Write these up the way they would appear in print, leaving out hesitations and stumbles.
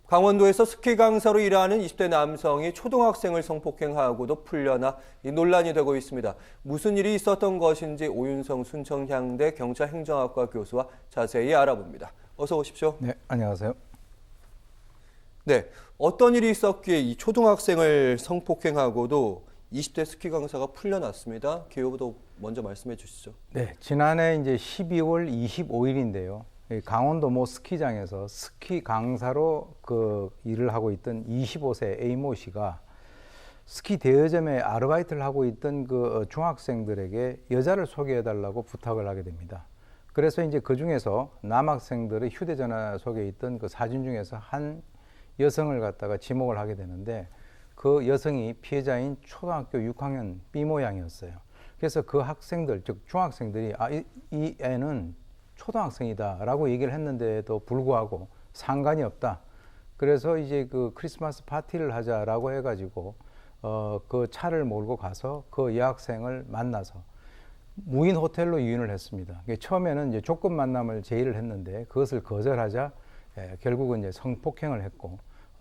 강원도에서 스키 강사로 일하는 20대 남성이 초등학생을 성폭행하고도 풀려나 논란이 되고 있습니다. 무슨 일이 있었던 것인지 오윤성 순천향대 경찰행정학과 교수와 자세히 알아봅니다. 어서 오십시오. 네, 안녕하세요. 네, 어떤 일이 있었기에 이 초등학생을 성폭행하고도 20대 스키 강사가 풀려났습니다. 기호부터 먼저 말씀해 주시죠. 네, 지난해 이제 12월 25일인데요. 강원도 모 스키장에서 스키 강사로 일을 하고 있던 25세 A모 씨가 스키 대여점에 아르바이트를 하고 있던 중학생들에게 여자를 소개해 달라고 부탁을 하게 됩니다. 그래서 이제 그 중에서 남학생들의 휴대전화 속에 있던 그 사진 중에서 한 여성을 갖다가 지목을 하게 되는데 그 여성이 피해자인 초등학교 6학년 B 모양이었어요. 그래서 그 학생들, 즉 중학생들이 이 애는 초등학생이다라고 얘기를 했는데도 불구하고 상관이 없다. 그래서 이제 그 크리스마스 파티를 하자라고 해가지고 그 차를 몰고 가서 그 여학생을 만나서 무인 호텔로 유인을 했습니다. 처음에는 이제 조건 만남을 제의를 했는데 그것을 거절하자 결국은 이제 성폭행을 했고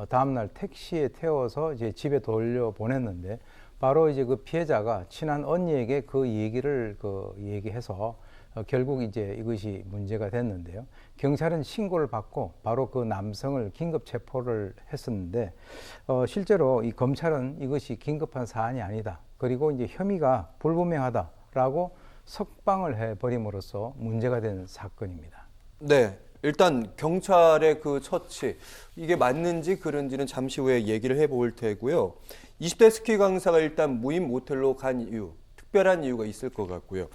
다음날 택시에 태워서 이제 집에 돌려 보냈는데 바로 이제 그 피해자가 친한 언니에게 그 얘기를 얘기해서 결국 이제 이것이 문제가 됐는데요. 경찰은 신고를 받고 바로 그 남성을 긴급 체포를 했었는데 실제로 이 검찰은 이것이 긴급한 사안이 아니다. 그리고 이제 혐의가 불분명하다라고 석방을 해버림으로써 문제가 된 사건입니다. 네, 일단 경찰의 그 처치, 이게 맞는지 그런지는 잠시 후에 얘기를 해볼 테고요. 20대 스키 강사가 일단 무인 모텔로 간 이유, 특별한 이유가 있을 것 같고요.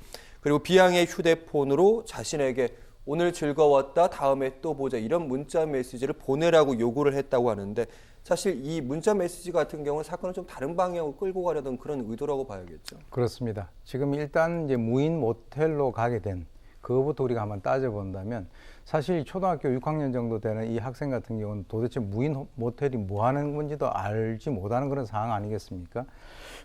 그리고 B양의 휴대폰으로 자신에게 오늘 즐거웠다, 다음에 또 보자 이런 문자 메시지를 보내라고 요구를 했다고 하는데 사실 이 문자 메시지 같은 경우는 사건을 좀 다른 방향으로 끌고 가려던 그런 의도라고 봐야겠죠. 그렇습니다. 지금 일단 이제 무인 모텔로 가게 된 그거부터 우리가 한번 따져본다면 사실 초등학교 6학년 정도 되는 이 학생 같은 경우는 도대체 무인 모텔이 뭐 하는 건지도 알지 못하는 그런 상황 아니겠습니까?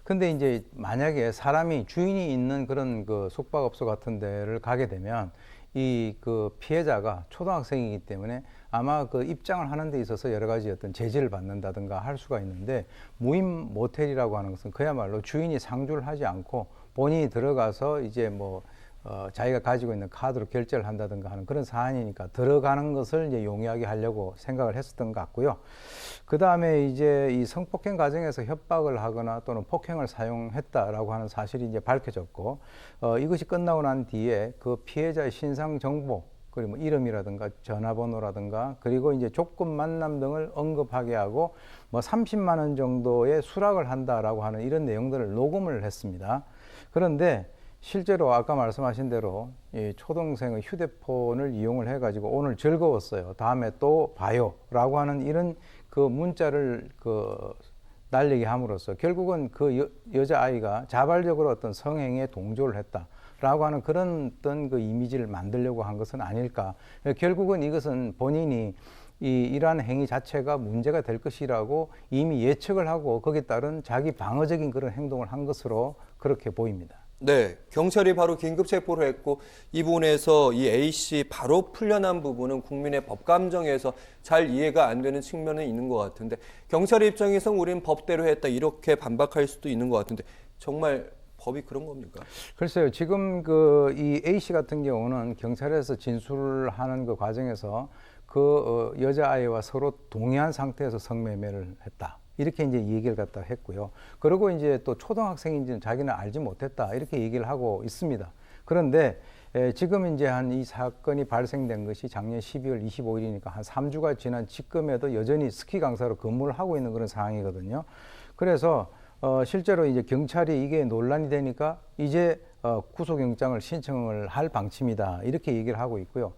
근데 이제 만약에 사람이 주인이 있는 그런 그 숙박업소 같은 데를 가게 되면 이 그 피해자가 초등학생이기 때문에 아마 그 입장을 하는 데 있어서 여러 가지 어떤 제지를 받는다든가 할 수가 있는데 무인 모텔이라고 하는 것은 그야말로 주인이 상주를 하지 않고 본인이 들어가서 이제 자기가 가지고 있는 카드로 결제를 한다든가 하는 그런 사안이니까 들어가는 것을 이제 용이하게 하려고 생각을 했었던 것 같고요. 그 다음에 이제 이 성폭행 과정에서 협박을 하거나 또는 폭행을 사용했다라고 하는 사실이 이제 밝혀졌고, 이것이 끝나고 난 뒤에 그 피해자의 신상 정보, 그리고 이름이라든가 전화번호라든가 그리고 이제 조건 만남 등을 언급하게 하고 30만 원 정도의 수락을 한다라고 하는 이런 내용들을 녹음을 했습니다. 그런데 실제로 아까 말씀하신 대로 이 초등생의 휴대폰을 이용을 해가지고 오늘 즐거웠어요. 다음에 또 봐요. 라고 하는 이런 그 문자를 날리게 함으로써 결국은 그 여자아이가 자발적으로 어떤 성행에 동조를 했다라고 하는 그런 어떤 그 이미지를 만들려고 한 것은 아닐까. 결국은 이것은 본인이 이러한 행위 자체가 문제가 될 것이라고 이미 예측을 하고 거기에 따른 자기 방어적인 그런 행동을 한 것으로 그렇게 보입니다. 네, 경찰이 바로 긴급 체포를 했고 이 부분에서 이 A씨 바로 풀려난 부분은 국민의 법 감정에서 잘 이해가 안 되는 측면은 있는 것 같은데 경찰 입장에서 우리는 법대로 했다 이렇게 반박할 수도 있는 것 같은데 정말 법이 그런 겁니까? 글쎄요, 지금 이 A씨 같은 경우는 경찰에서 진술을 하는 그 과정에서 여자아이와 서로 동의한 상태에서 성매매를 했다. 이렇게 이제 얘기를 갖다 했고요. 그리고 이제 또 초등학생인지는 자기는 알지 못했다. 이렇게 얘기를 하고 있습니다. 그런데 지금 이제 이 사건이 발생된 것이 작년 12월 25일이니까 한 3주가 지난 지금에도 여전히 스키 강사로 근무를 하고 있는 그런 상황이거든요. 그래서 실제로 이제 경찰이 이게 논란이 되니까 이제 구속영장을 신청을 할 방침이다. 이렇게 얘기를 하고 있고요.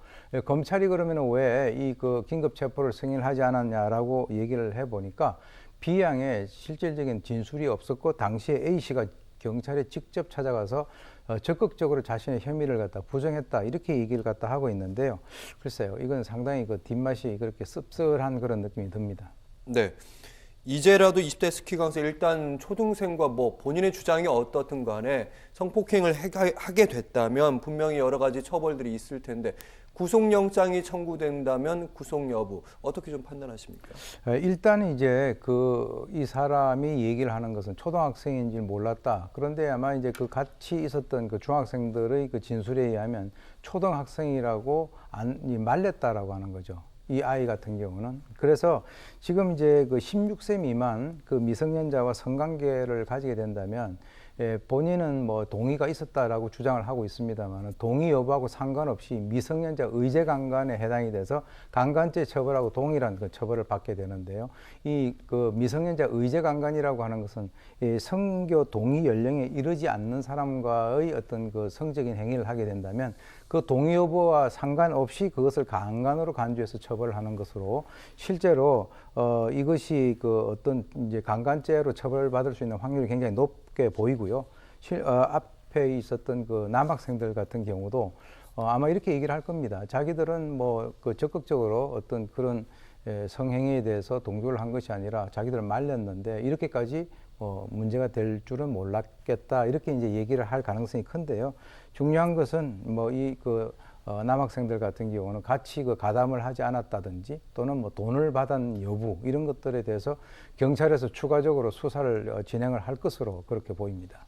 검찰이 그러면 왜 이 긴급 체포를 승인하지 않았냐라고 얘기를 해보니까 B양의 실질적인 진술이 없었고 당시에 A씨가 경찰에 직접 찾아가서 적극적으로 자신의 혐의를 갖다 부정했다 이렇게 얘기를 갖다 하고 있는데요. 글쎄요, 이건 상당히 뒷맛이 그렇게 씁쓸한 그런 느낌이 듭니다. 네, 이제라도 20대 스키 강사 일단 초등생과 본인의 주장이 어떻든 간에 성폭행을 하게 됐다면 분명히 여러 가지 처벌들이 있을 텐데 구속영장이 청구된다면 구속 여부 어떻게 좀 판단하십니까? 일단 이제 이 사람이 얘기를 하는 것은 초등학생인 줄 몰랐다. 그런데 아마 이제 그 같이 있었던 그 중학생들의 그 진술에 의하면 초등학생이라고 말렸다라고 하는 거죠. 이 아이 같은 경우는. 그래서 지금 이제 그 16세 미만 그 미성년자와 성관계를 가지게 된다면 본인은 뭐 동의가 있었다라고 주장을 하고 있습니다만 동의 여부하고 상관없이 미성년자 의제 강간에 해당이 돼서 강간죄 처벌하고 동일한 그 처벌을 받게 되는데요. 이 그 미성년자 의제 강간이라고 하는 것은 이 성교 동의 연령에 이르지 않는 사람과의 어떤 그 성적인 행위를 하게 된다면 그 동의 여부와 상관없이 그것을 강간으로 간주해서 처벌을 하는 것으로 실제로 이것이 그 어떤 이제 강간죄로 처벌받을 수 있는 확률이 굉장히 높게 보이고요. 앞에 있었던 그 남학생들 같은 경우도 아마 이렇게 얘기를 할 겁니다. 자기들은 뭐 그 적극적으로 어떤 그런 성행위에 대해서 동조를 한 것이 아니라 자기들은 말렸는데 이렇게까지 문제가 될 줄은 몰랐겠다 이렇게 이제 얘기를 할 가능성이 큰데요. 중요한 것은 뭐 남학생들 같은 경우는 같이 그 가담을 하지 않았다든지 또는 뭐 돈을 받은 여부 이런 것들에 대해서 경찰에서 추가적으로 수사를 진행을 할 것으로 그렇게 보입니다.